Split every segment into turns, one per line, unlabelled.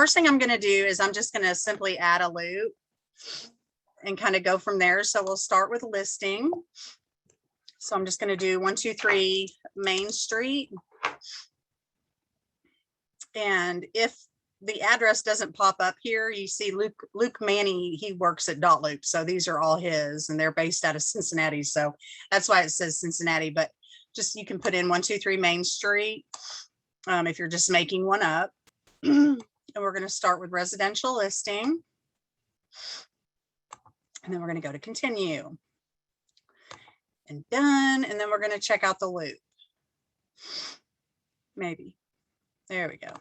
first thing I'm going to do is I'm just going to simply add a loop and kind of go from there. So we'll start with listing. So I'm just going to do 123 Main Street. And if the address doesn't pop up here, you see Luke Manny, he works at Dot Loop. So these are all his, and they're based out of Cincinnati. So that's why it says Cincinnati, but just, you can put in 123 Main Street if you're just making one up. And we're going to start with residential listing. And then we're going to go to continue. And done. And then we're going to check out the loop. Maybe. There we go.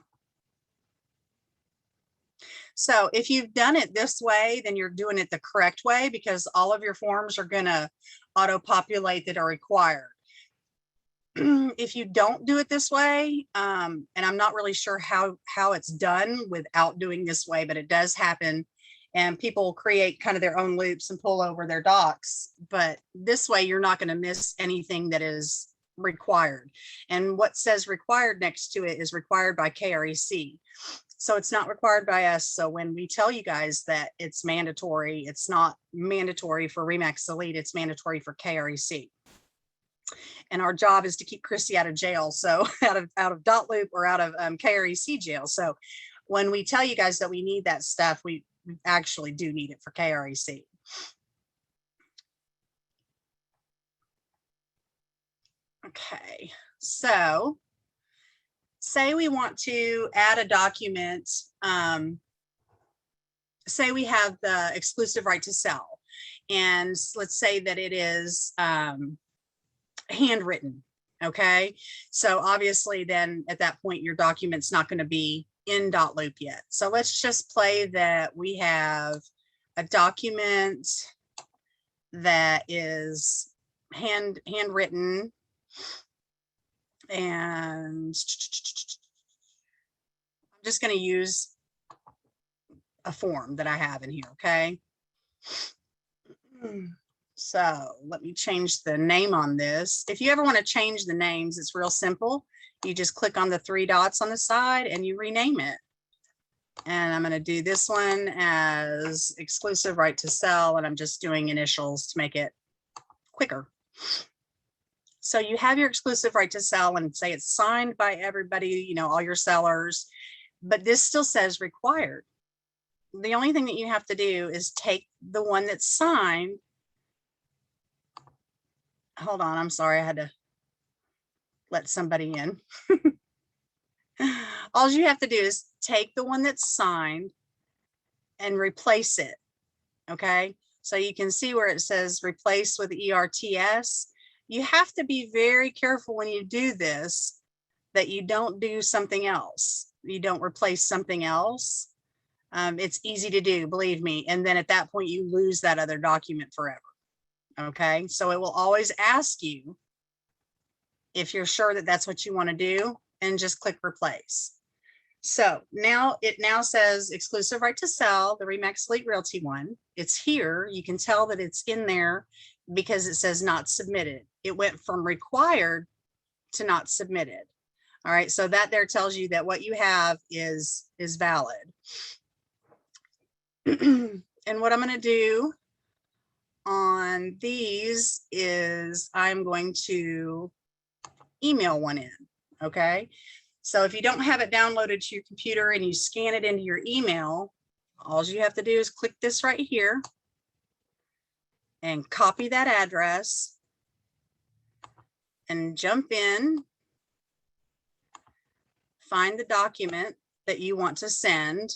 So if you've done it this way, then you're doing it the correct way, because all of your forms are going to auto-populate that are required. If you don't do it this way, and I'm not really sure how it's done without doing this way, but it does happen, and people create kind of their own loops and pull over their docs. But this way, you're not going to miss anything that is required. And what says required next to it is required by KREC. So it's not required by us. So when we tell you guys that it's mandatory, it's not mandatory for RE/MAX Elite, it's mandatory for KREC. And our job is to keep Christy out of jail. So out of Dot Loop or out of KREC jail. So when we tell you guys that we need that stuff, we actually do need it for KREC. Okay, so say we want to add a document. Say we have the exclusive right to sell, and let's say that it is handwritten. Okay, so obviously then at that point your document's not going to be in Dot Loop yet. So let's just play that we have a document that is handwritten, and I'm just going to use a form that I have in here. Okay, so let me change the name on this. If you ever want to change the names, it's real simple. You just click on the 3 dots on the side and you rename it. And I'm going to do this one as exclusive right to sell, and I'm just doing initials to make it quicker. So you have your exclusive right to sell, and say it's signed by everybody, you know, all your sellers, but this still says required. The only thing that you have to do is take the one that's signed. Hold on, I'm sorry, I had to let somebody in. All you have to do is take the one that's signed and replace it. Okay, so you can see where it says replace with ERTS. You have to be very careful when you do this that you don't do something else. You don't replace something else. It's easy to do, believe me. And then at that point, you lose that other document forever. Okay, so it will always ask you if you're sure that that's what you want to do, and just click replace. So now it says exclusive right to sell, the RE/MAX Elite Realty one. It's here. You can tell that it's in there because it says not submitted. It went from required to not submitted. All right, so that there tells you that what you have is valid. And what I'm going to do on these is I'm going to email one in. Okay, so if you don't have it downloaded to your computer and you scan it into your email, all you have to do is click this right here and copy that address and jump in, find the document that you want to send,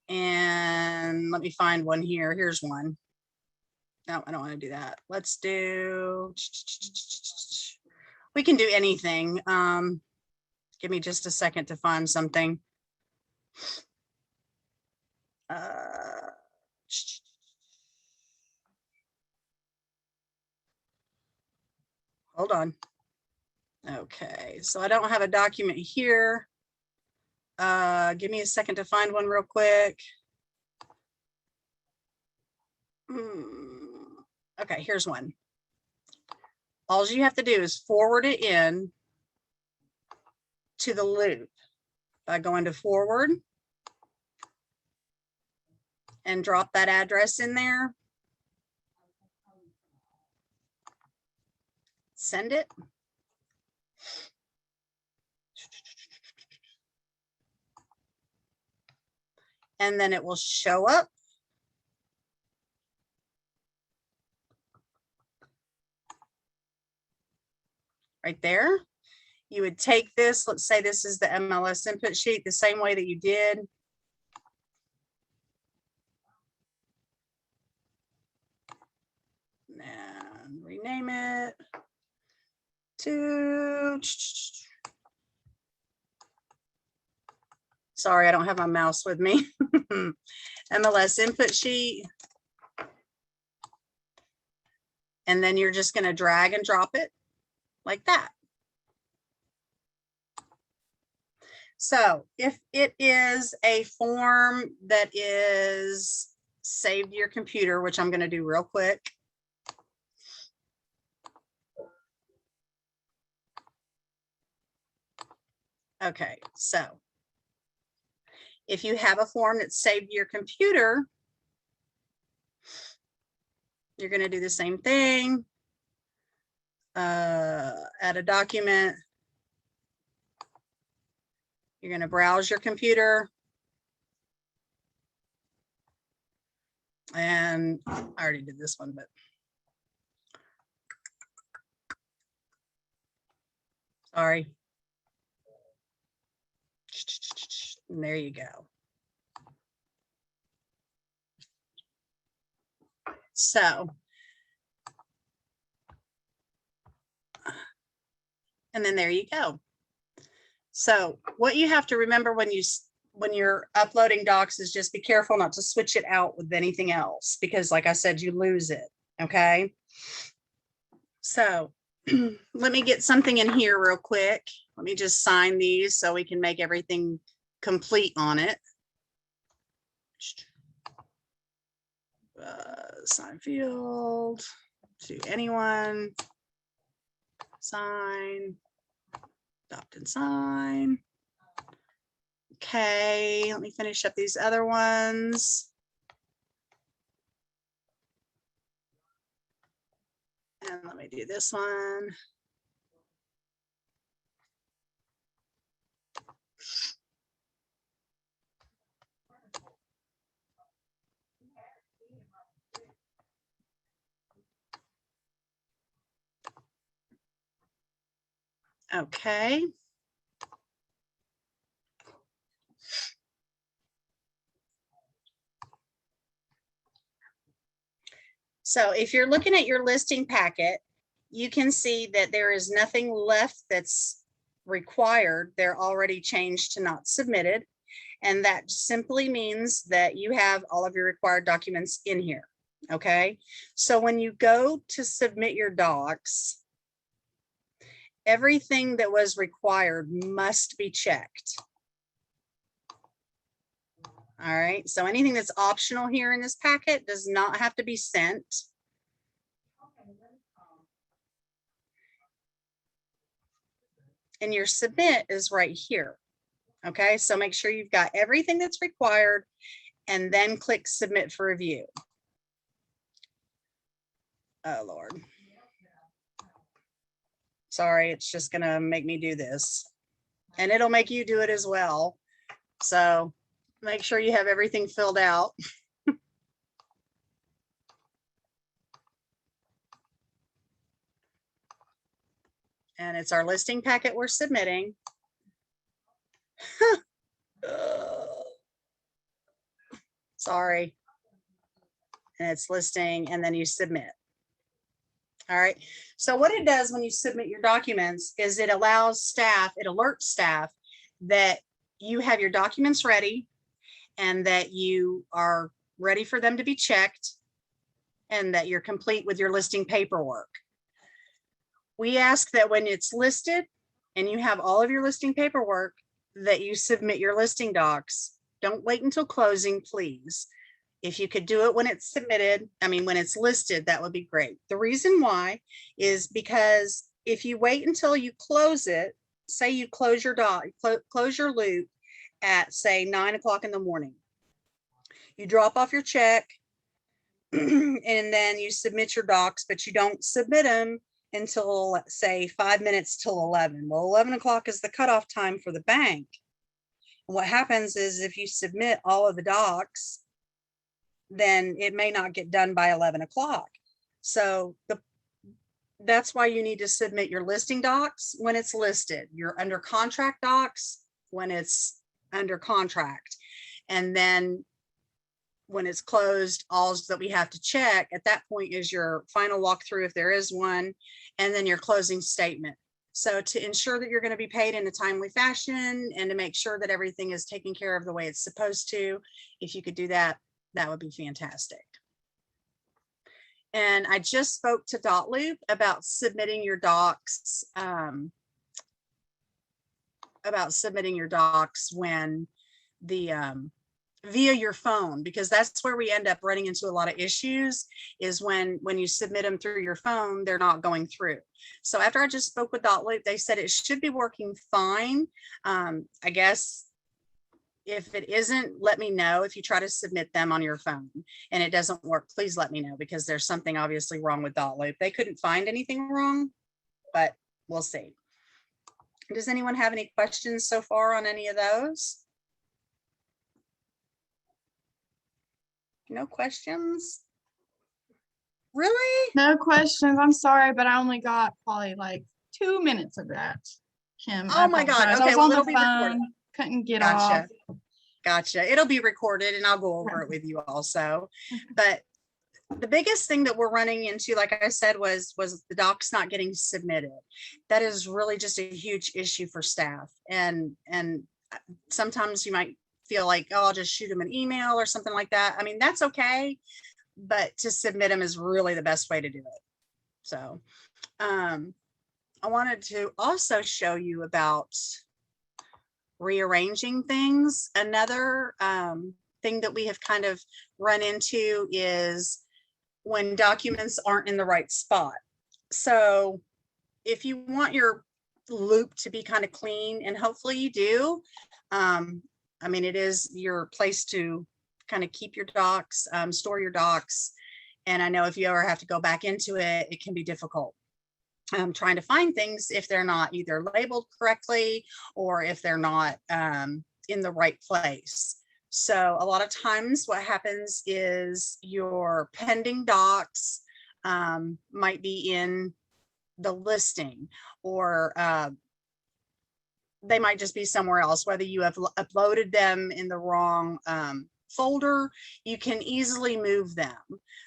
and let me find one here. Here's one. No, I don't want to do that. Let's do, we can do anything. Give me just a second to find something. Hold on. Okay, so I don't have a document here. Give me a second to find one real quick. Okay, here's one. All you have to do is forward it in to the loop by going to forward and drop that address in there. Send it. And then it will show up. Right there. You would take this, let's say this is the MLS input sheet, the same way that you did. And rename it to, sorry, I don't have my mouse with me. MLS input sheet. And then you're just going to drag and drop it like that. So if it is a form that is saved to your computer, which I'm going to do real quick. Okay, so if you have a form that's saved to your computer, you're going to do the same thing. Add a document. You're going to browse your computer. And I already did this one, but sorry. And there you go. So, and then there you go. So what you have to remember when you're uploading docs is just be careful not to switch it out with anything else, because like I said, you lose it. Okay. So let me get something in here real quick. Let me just sign these so we can make everything complete on it. Sign field to anyone. Sign. Adopt and sign. Okay, let me finish up these other ones. And let me do this one. Okay. So if you're looking at your listing packet, you can see that there is nothing left that's required. They're already changed to not submitted. And that simply means that you have all of your required documents in here. Okay. So when you go to submit your docs, everything that was required must be checked. All right. So anything that's optional here in this packet does not have to be sent. And your submit is right here. Okay. So make sure you've got everything that's required and then click submit for review. Oh, Lord. Sorry, it's just going to make me do this. And it'll make you do it as well. So make sure you have everything filled out. And it's our listing packet we're submitting. Sorry. And it's listing, and then you submit. All right. So what it does when you submit your documents is it allows staff, it alerts staff that you have your documents ready and that you are ready for them to be checked and that you're complete with your listing paperwork. We ask that when it's listed and you have all of your listing paperwork, that you submit your listing docs. Don't wait until closing, please. If you could do it when it's submitted, when it's listed, that would be great. The reason why is because if you wait until you close it say you close your close your loop at say 9 o'clock in the morning. You drop off your check and then you submit your docs, but you don't submit them until say 5 minutes till 11. Well, 11 o'clock is the cutoff time for the bank. And what happens is if you submit all of the docs, then it may not get done by 11 o'clock. So that's why you need to submit your listing docs when it's listed, your under contract docs when it's under contract. And then when it's closed, all that we have to check at that point is your final walkthrough, if there is one, and then your closing statement. So to ensure that you're going to be paid in a timely fashion and to make sure that everything is taken care of the way it's supposed to, if you could do that, that would be fantastic. And I just spoke to Dotloop about submitting your docs, when the via your phone, because that's where we end up running into a lot of issues, is when you submit them through your phone, they're not going through. So after I just spoke with Dotloop, they said it should be working fine. I guess if it isn't, let me know. If you try to submit them on your phone and it doesn't work, please let me know, because there's something obviously wrong with Dotloop. They couldn't find anything wrong, but we'll see. Does anyone have any questions so far on any of those? No questions? Really?
No questions. I'm sorry, but I only got probably like 2 minutes of that, Kim.
Oh my God.
I
Okay,
was
well,
on
it'll
the
be recorded.
phone, couldn't get
Gotcha.
off.
Gotcha. It'll be recorded and I'll go over it with you also. But the biggest thing that we're running into, like I said, was the docs not getting submitted. That is really just a huge issue for staff. And sometimes you might feel like, oh, I'll just shoot them an email or something like that. I mean, that's okay, but to submit them is really the best way to do it. So I wanted to also show you about rearranging things. Another thing that we have kind of run into is when documents aren't in the right spot. So if you want your loop to be kind of clean, and hopefully you do, I mean, it is your place to kind of keep your docs, store your docs. And I know if you ever have to go back into it, it can be difficult. Trying to find things if they're not either labeled correctly or if they're not in the right place. So a lot of times what happens is your pending docs might be in the listing, or they might just be somewhere else, whether you have uploaded them in the wrong folder, you can easily move them.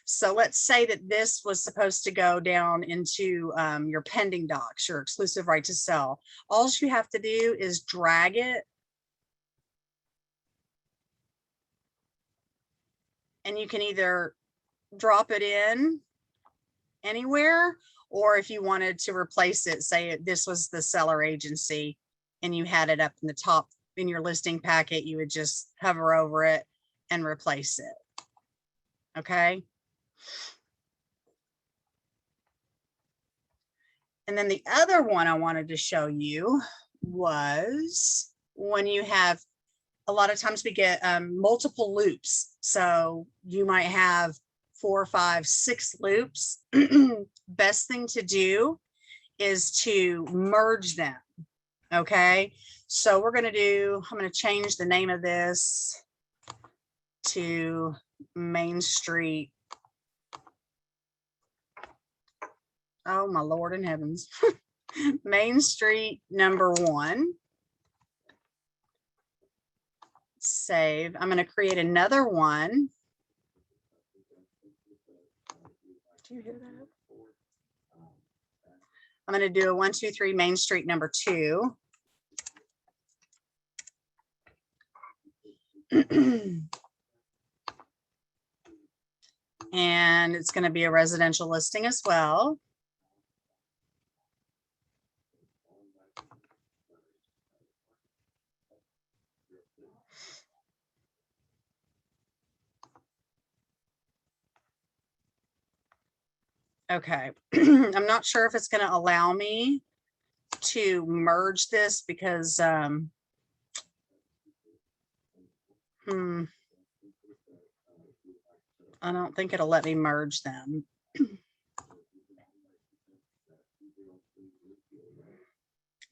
So let's say that this was supposed to go down into your pending docs, your exclusive right to sell. All you have to do is drag it, and you can either drop it in anywhere, or if you wanted to replace it, say this was the seller agency and you had it up in the top in your listing packet, you would just hover over it and replace it. Okay. And then the other one I wanted to show you was when you have, a lot of times we get multiple loops. So you might have 4, 5, 6 loops. Best thing to do is to merge them. Okay. So we're going to I'm going to change the name of this to Main Street. Oh my Lord in heavens. Main Street number 1. Save. I'm going to create another one. Do you hear that? I'm going to do a 1, 2, 3 Main Street number 2. And it's going to be a residential listing as well. Okay. I'm not sure if it's going to allow me to merge this because I don't think it'll let me merge them.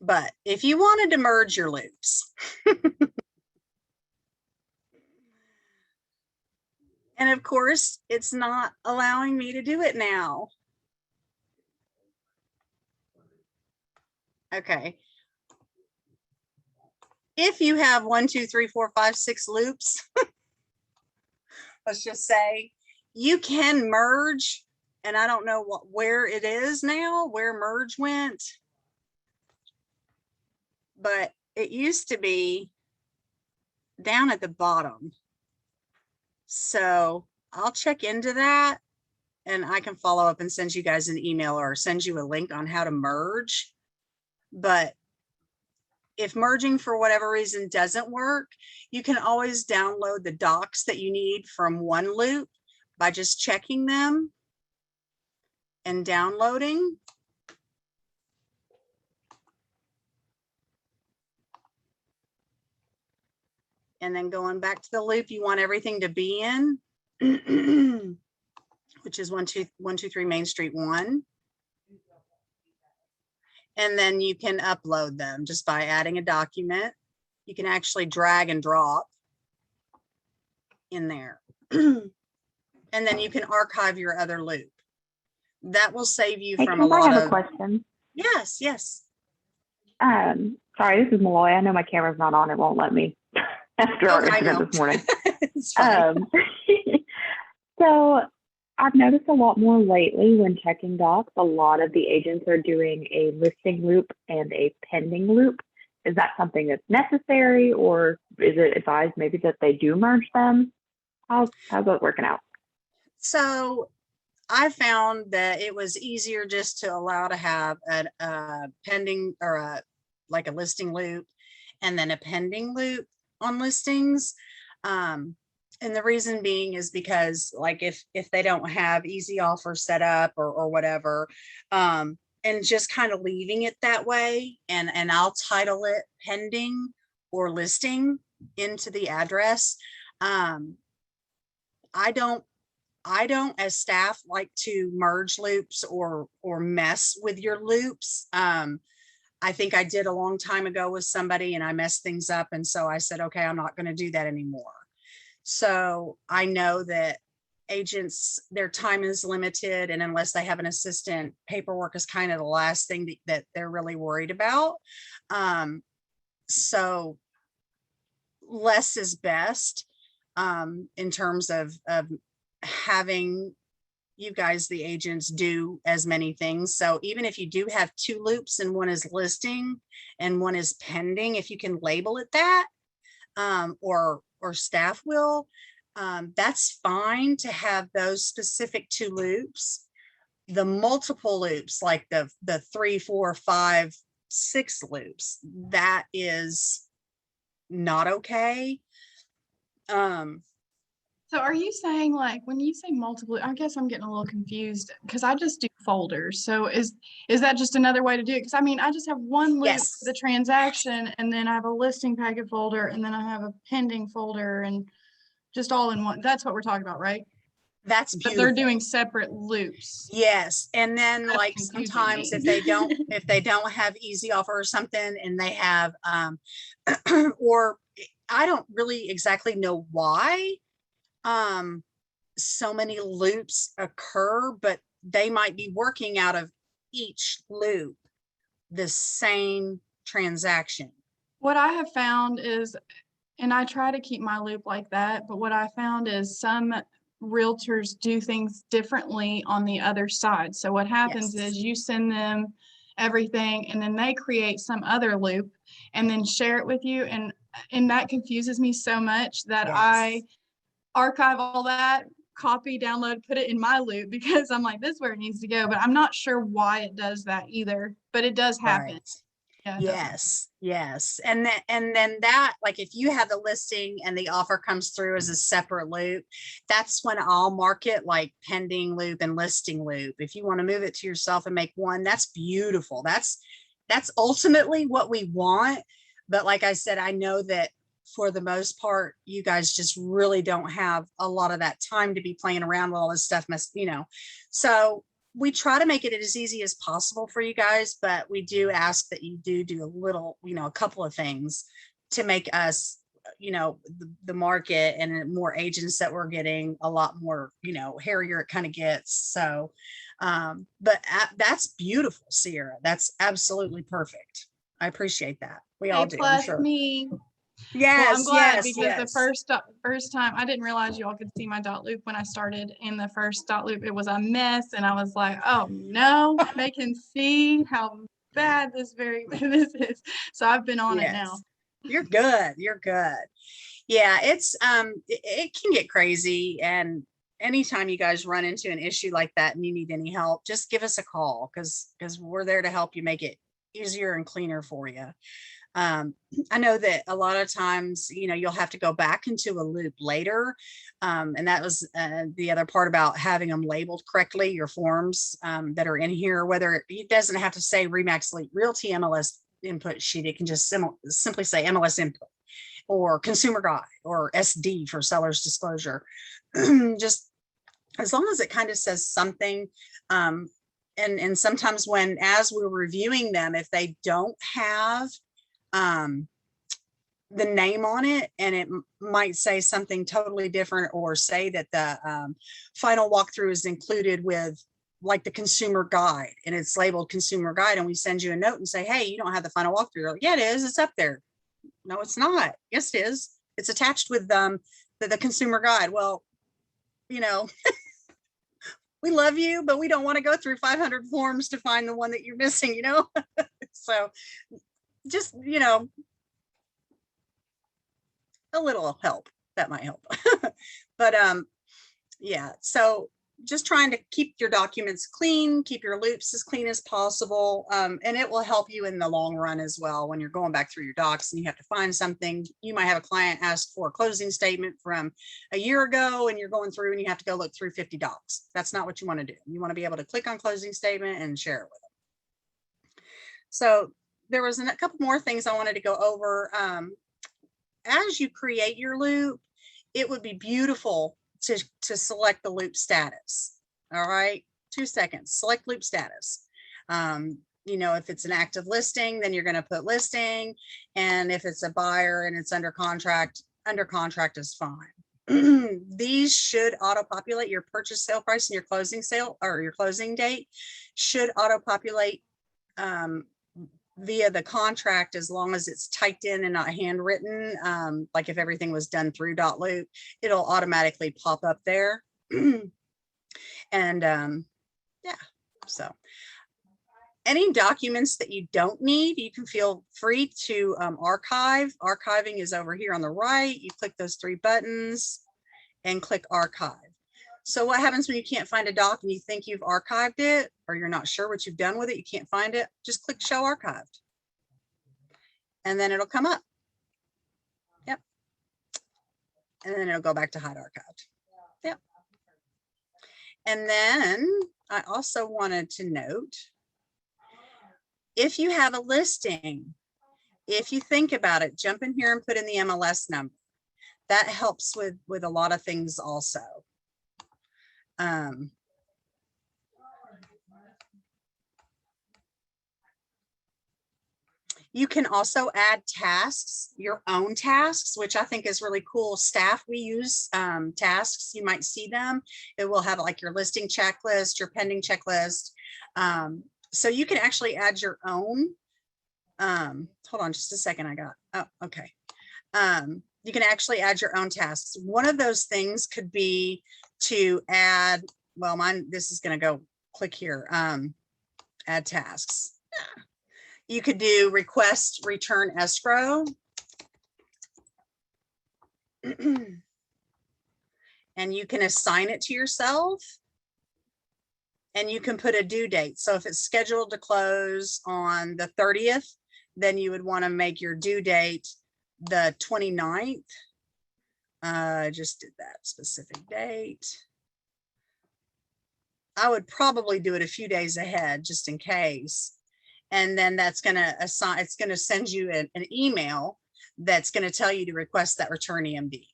But if you wanted to merge your loops, and of course, it's not allowing me to do it now. Okay. If you have 1, 2, 3, 4, 5, 6 loops, let's just say you can merge, and I don't know where it is now, where merge went, but it used to be down at the bottom. So I'll check into that, and I can follow up and send you guys an email or send you a link on how to merge. But if merging for whatever reason doesn't work, you can always download the docs that you need from one loop by just checking them and downloading. And then going back to the loop you want everything to be in, which is 123 Main Street 1. And then you can upload them just by adding a document. You can actually drag and drop in there. And then you can archive your other loop. That will save you from a lot of—
I have a question.
Yes, yes.
Sorry, this is Malloy. I know my camera's not on. It won't let me after our incident this morning.
It's fine.
So I've noticed a lot more lately when checking docs, a lot of the agents are doing a listing loop and a pending loop. Is that something that's necessary, or is it advised maybe that they do merge them? How's that working out?
So I found that it was easier just to allow to have a pending or like a listing loop and then a pending loop on listings. And the reason being is because, like, if they don't have easy offer set up or whatever, and just kind of leaving it that way, and I'll title it pending or listing into the address. I don't as staff like to merge loops or mess with your loops. I think I did a long time ago with somebody and I messed things up, and so I said, okay, I'm not going to do that anymore. So I know that agents, their time is limited, and unless they have an assistant, paperwork is kind of the last thing that they're really worried about. So less is best in terms of having you guys, the agents, do as many things. So even if you do have 2 loops and one is listing and one is pending, if you can label it that, or staff will, that's fine to have those specific 2 loops. The multiple loops, like the 3, 4, 5, 6 loops, that is not okay.
So are you saying, like, when you say multiple, I guess I'm getting a little confused because I just do folders. So is that just another way to do it? Because I mean, I just have one loop
Yes.
for the transaction, and then I have a listing packet folder, and then I have a pending folder, and just all in one. That's what we're talking about, right?
That's
But
beautiful.
they're doing separate loops.
Yes. And then
That's
like
confusing
sometimes
me.
if they don't have easy offer or something, and they have or I don't really exactly know why so many loops occur, but they might be working out of each loop the same transaction.
What I have found is, and I try to keep my loop like that, but what I found is some realtors do things differently on the other side. So what happens
Yes.
is you send them everything, and then they create some other loop and then share it with you. And that confuses me so much that
Yes.
I archive all that, copy, download, put it in my loop, because I'm like, this is where it needs to go. But I'm not sure why it does that either, but it does happen.
Right.
Yeah,
Yes. And then that, like, if you have the listing and the offer comes through as a separate loop, that's when I'll mark it like pending loop and listing loop. If you want to move it to yourself and make one, that's beautiful. that's ultimately what we want. But like I said, I know that for the most part, you guys just really don't have a lot of that time to be playing around with all this stuff, so we try to make it as easy as possible for you guys, but we do ask that you do a little, a couple of things to make us, the market and more agents that we're getting a lot more, hairier it kind of gets. So, but that's beautiful, Sierra. That's absolutely perfect. I appreciate that. We all
A
do, I'm
plus
sure.
me. Well, I'm
Yes,
glad
yes,
because the
yes.
first time I didn't realize you all could see my dot loop when I started in the first dot loop. It was a mess, and I was like, "Oh no, they can see how bad this this is." So I've been on it now.
Yes. You're good. You're good. Yeah, it's it can get crazy, and anytime you guys run into an issue like that and you need any help, just give us a call because we're there to help you make it easier and cleaner for you. I know that a lot of times, you'll have to go back into a loop later. And that was the other part about having them labeled correctly, your forms that are in here, whether it doesn't have to say Remax Realty MLS input sheet, it can just simply say MLS input or consumer guide or SD for seller's disclosure. Just as long as it kind of says something. And sometimes as we're reviewing them, if they don't have the name on it, and it might say something totally different, or say that the final walkthrough is included with like the consumer guide and it's labeled consumer guide, and we send you a note and say, hey, you don't have the final walkthrough. You're like, yeah, it is, it's up there. No, it's not. Yes, it is. It's attached with the consumer guide. Well, we love you, but we don't want to go through 500 forms to find the one that you're missing, so just, a little help that might help. But yeah, so just trying to keep your documents clean, keep your loops as clean as possible, and it will help you in the long run as well. When you're going back through your docs and you have to find something, you might have a client ask for a closing statement from a year ago, and you're going through and you have to go look through 50 docs. That's not what you want to do. You want to be able to click on closing statement and share it with them. So there was a couple more things I wanted to go over. As you create your loop, it would be beautiful to select the loop status. All right, 2 seconds, select loop status. If it's an active listing, then you're going to put listing. And if it's a buyer and it's under contract is fine. These should auto-populate. Your purchase sale price and your closing sale, or your closing date, should auto-populate via the contract, as long as it's typed in and not handwritten. Like if everything was done through dot loop, it'll automatically pop up there. And yeah, so any documents that you don't need, you can feel free to archive. Archiving is over here on the right. You click those 3 buttons and click archive. So what happens when you can't find a doc and you think you've archived it, or you're not sure what you've done with it, you can't find it, just click show archived. And then it'll come up. Yep. And then it'll go back to hide archived. Yep. And then I also wanted to note, if you have a listing, if you think about it, jump in here and put in the MLS number. That helps with a lot of things also. You can also add tasks, your own tasks, which I think is really cool. Staff, we use tasks. You might see them. It will have like your listing checklist, your pending checklist. So you can actually add your own. Hold on just a second. Okay. You can actually add your own tasks. One of those things could be to add, well, this is going to go click here, add tasks. You could do request return escrow. And you can assign it to yourself. And you can put a due date. So if it's scheduled to close on the 30th, then you would want to make your due date the 29th. I just did that specific date. I would probably do it a few days ahead just in case. And then that's going to assign, it's going to send you an email that's going to tell you to request that return EMV.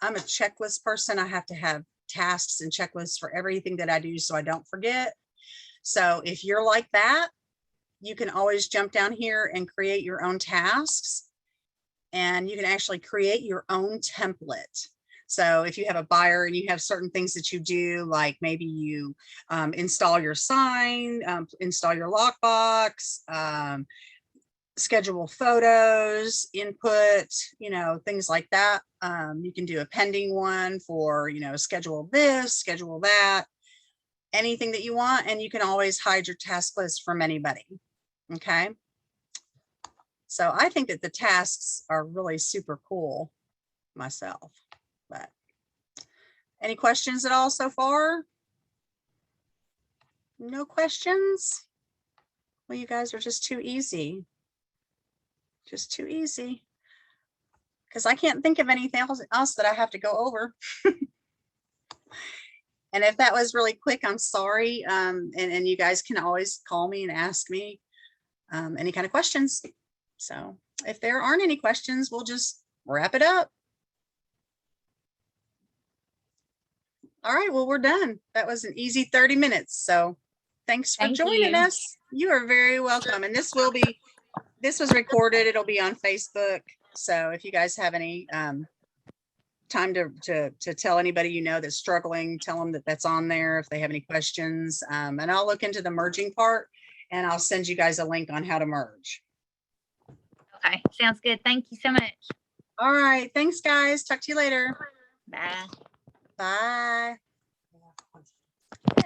I'm a checklist person. I have to have tasks and checklists for everything that I do so I don't forget. So if you're like that, you can always jump down here and create your own tasks, and you can actually create your own template. So if you have a buyer and you have certain things that you do, like maybe you install your sign, install your lockbox, schedule photos, input, you know, things like that. You can do a pending one for, you know, schedule this, schedule that, anything that you want. And you can always hide your task list from anybody. Okay. So I think that the tasks are really super cool myself, but any questions at all so far? No questions? Well, you guys are just too easy. Just too easy. Because I can't think of anything else that I have to go over. And if that was really quick, I'm sorry. And you guys can always call me and ask me any kind of questions. So if there aren't any questions, we'll just wrap it up. All right, well, we're done. That was an easy 30 minutes. So thanks for joining us. You are very welcome. And this was recorded. It'll be on Facebook. So if you guys have any time to tell anybody you know that's struggling, tell them that that's on there if they have any questions. And I'll look into the merging part, and I'll send you guys a link on how to merge.
Okay, sounds good. Thank you so much.
All right, thanks guys. Talk to you later.
Bye.
Bye. Yeah.